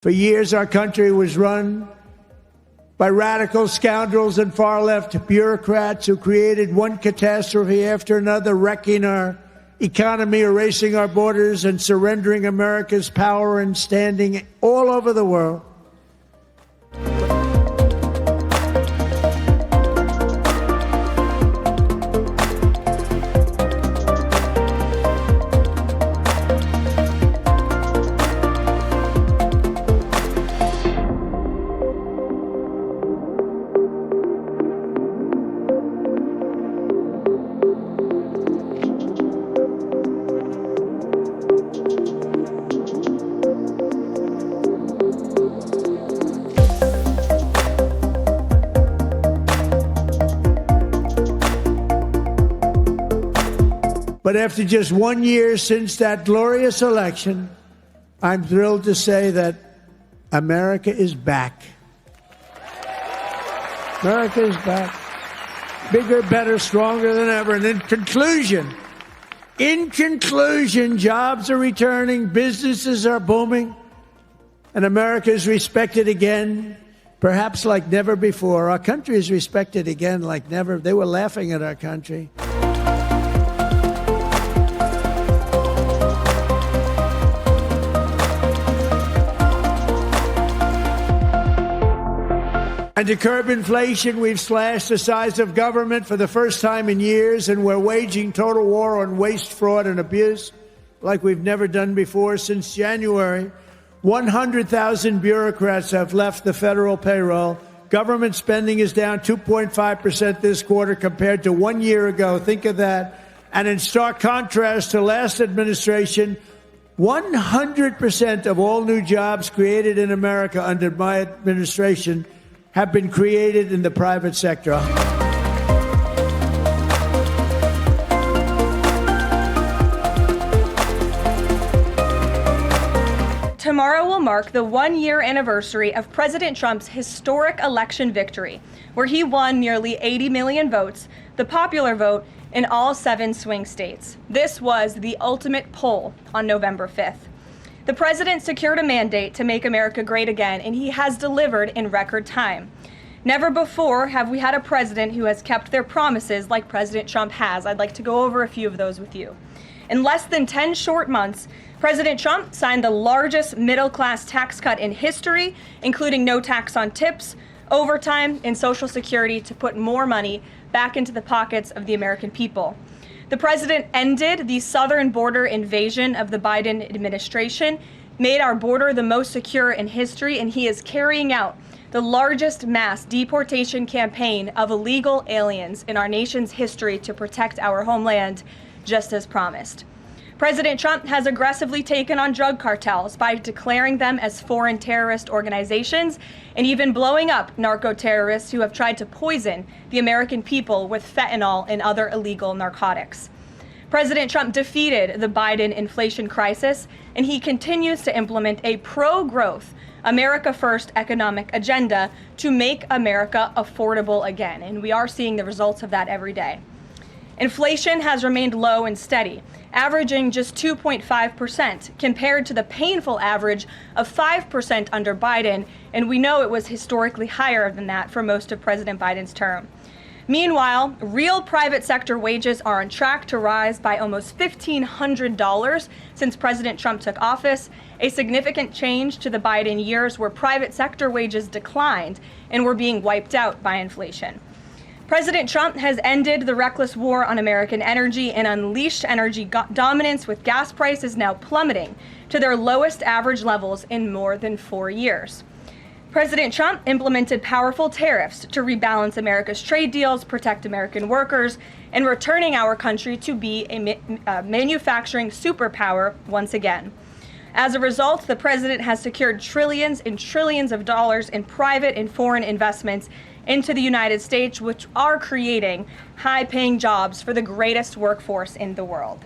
For years, our country was run by radical scoundrels and far-left bureaucrats who created one catastrophe after another, wrecking our economy, erasing our borders, and surrendering America's power and standing all over the world. But after just 1 year since that glorious election, I'm thrilled to say that America is back. America is back. Bigger, better, stronger than ever. And in conclusion, jobs are returning, businesses are booming, and America is respected again, perhaps like never before. Our country is respected again like never. They were laughing at our country. And to curb inflation, we've slashed the size of government for the first time in years, and we're waging total war on waste, fraud, and abuse like we've never done before. Since January, 100,000 bureaucrats have left the federal payroll. Government spending is down 2.5% this quarter compared to 1 year ago. Think of that. And in stark contrast to last administration, 100% of all new jobs created in America under my administration have been created in the private sector. Tomorrow will mark the 1-year anniversary of President Trump's historic election victory, where he won nearly 80 million votes, the popular vote, in all 7 swing states. This was the ultimate poll on November 5th. The president secured a mandate to make America great again, and he has delivered in record time. Never before have we had a president who has kept their promises like President Trump has. I'd like to go over a few of those with you. In less than 10 short months, President Trump signed the largest middle-class tax cut in history, including no tax on tips, overtime, and Social Security to put more money back into the pockets of the American people. The president ended the southern border invasion of the Biden administration, made our border the most secure in history, and he is carrying out the largest mass deportation campaign of illegal aliens in our nation's history to protect our homeland, just as promised. President Trump has aggressively taken on drug cartels by declaring them as foreign terrorist organizations and even blowing up narco-terrorists who have tried to poison the American people with fentanyl and other illegal narcotics. President Trump defeated the Biden inflation crisis, and he continues to implement a pro-growth, America First economic agenda to make America affordable again, and we are seeing the results of that every day. Inflation has remained low and steady, averaging just 2.5% compared to the painful average of 5% under Biden, and we know it was historically higher than that for most of President Biden's term. Meanwhile, real private sector wages are on track to rise by almost $1,500 since President Trump took office, a significant change to the Biden years where private sector wages declined and were being wiped out by inflation. President Trump has ended the reckless war on American energy and unleashed energy dominance, with gas prices now plummeting to their lowest average levels in more than 4 years. President Trump implemented powerful tariffs to rebalance America's trade deals, protect American workers, and returning our country to be a manufacturing superpower once again. As a result, the president has secured trillions and trillions of dollars in private and foreign investments into the United States, which are creating high-paying jobs for the greatest workforce in the world.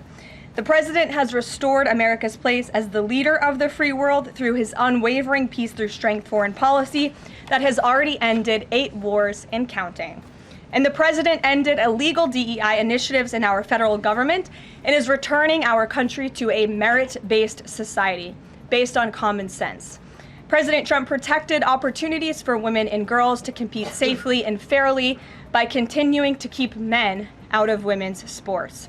The president has restored America's place as the leader of the free world through his unwavering peace through strength foreign policy that has already ended 8 wars and counting. And the president ended illegal DEI initiatives in our federal government and is returning our country to a merit-based society based on common sense. President Trump protected opportunities for women and girls to compete safely and fairly by continuing to keep men out of women's sports.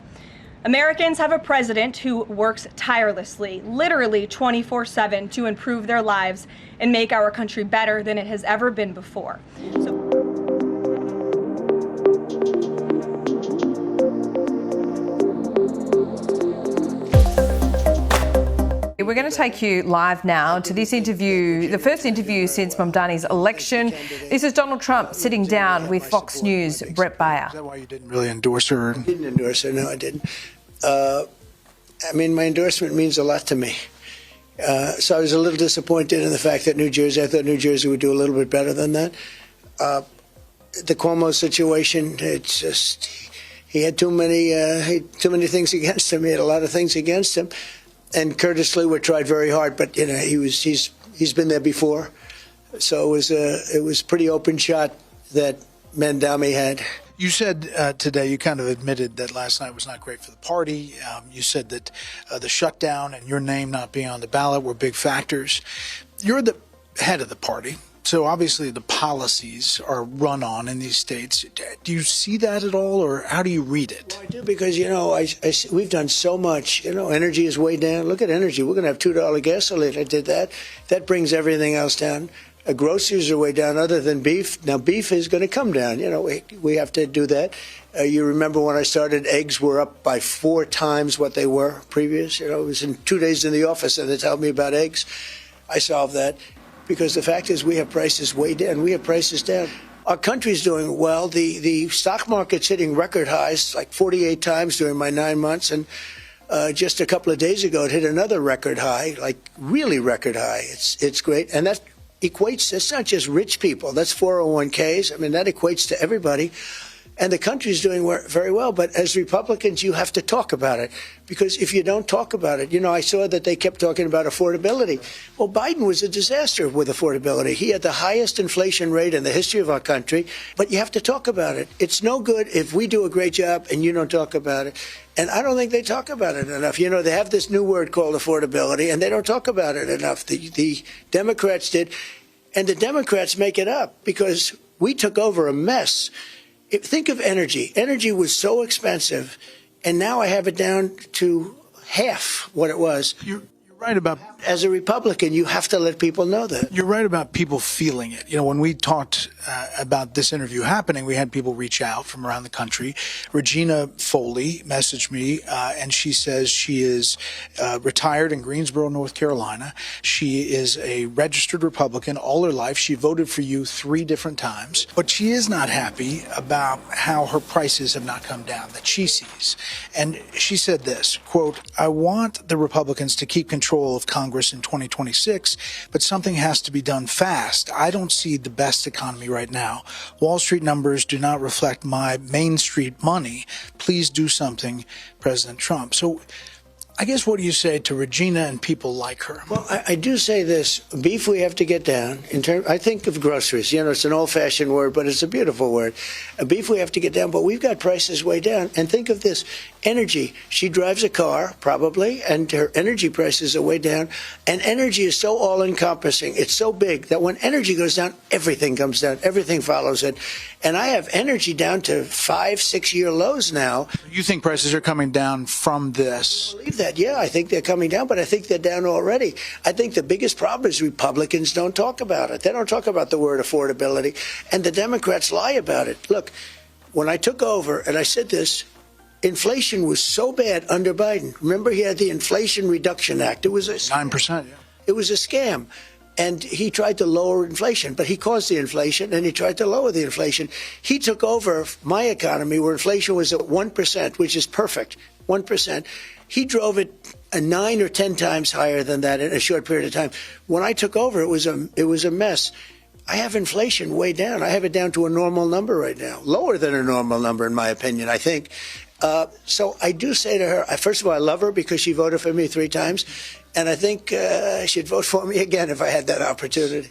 Americans have a president who works tirelessly, literally 24/7, to improve their lives and make our country better than it has ever been before. We're going to take you live now to this interview, the first interview since Mamdani's election. This is Donald Trump sitting down with Fox News' Brett Baer. Is that why you didn't really endorse her? I didn't endorse her, no, I didn't. My endorsement means a lot to me. So I was a little disappointed in the fact that I thought New Jersey would do a little bit better than that. The Cuomo situation, it's just, he had too many things against him. He had a lot of things against him. And Curtis Lewitt tried very hard, but he's been there before, so it was pretty open shot that Mamdani had. You said today, you kind of admitted that last night was not great for the party. You said that the shutdown and your name not being on the ballot were big factors. You're the head of the party, so obviously the policies are run on in these states. Do you see that at all, or how do you read it? Well, I do, because, we've done so much. Energy is way down. Look at energy. We're going to have $2 gasoline. I did that. That brings everything else down. Groceries are way down other than beef. Now, beef is going to come down. We have to do that. You remember when I started, eggs were up by 4 times what they were previous. It was in 2 days in the office and they told me about eggs. I solved that because the fact is we have prices way down. We have prices down. Our country's doing well. The stock market's hitting record highs like 48 times during my 9 months. And just a couple of days ago, it hit another record high, like really record high. It's great. And that equates, it's not just rich people. That's 401ks. That equates to everybody. And the country's doing very well. But as Republicans, you have to talk about it. Because if you don't talk about it, I saw that they kept talking about affordability. Well, Biden was a disaster with affordability. He had the highest inflation rate in the history of our country. But you have to talk about it. It's no good if we do a great job and you don't talk about it. And I don't think they talk about it enough. They have this new word called affordability, and they don't talk about it enough. The Democrats did. And the Democrats make it up because we took over a mess. Think of energy. Energy was so expensive, and now I have it down to half what it was. You're right about. As a Republican, you have to let people know that. You're right about people feeling it. When we talked about this interview happening, we had people reach out from around the country. Regina Foley messaged me, and she says she is retired in Greensboro, North Carolina. She is a registered Republican all her life. She voted for you 3 different times, but she is not happy about how her prices have not come down that she sees. And she said this, quote, "I want the Republicans to keep control of Congress in 2026, but something has to be done fast. I don't see the best economy right now. Wall Street numbers do not reflect my Main Street money. Please do something, President Trump." So I guess what do you say to Regina and people like her? Well, I do say this. Beef we have to get down. I think of groceries. It's an old-fashioned word, but it's a beautiful word. Beef we have to get down, but we've got prices way down. And think of this. Energy. She drives a car, probably, and her energy prices are way down. And energy is so all-encompassing. It's so big that when energy goes down, everything comes down. Everything follows it. And I have energy down to 5-6-year lows now. You think prices are coming down from this? I believe that. Yeah, I think they're coming down, but I think they're down already. I think the biggest problem is Republicans don't talk about it. They don't talk about the word affordability, and the Democrats lie about it. Look, when I took over, and I said this, inflation was so bad under Biden. Remember, he had the Inflation Reduction Act. It was a 9%. Yeah. It was a scam. And he tried to lower inflation, but he caused the inflation, and he tried to lower the inflation. He took over my economy where inflation was at 1%, which is perfect, 1%. He drove it 9 or 10 times higher than that in a short period of time. When I took over, it was a mess. I have inflation way down. I have it down to a normal number right now, lower than a normal number, in my opinion, I think. So I do say to her, first of all, I love her because she voted for me 3 times. And I think she'd vote for me again if I had that opportunity.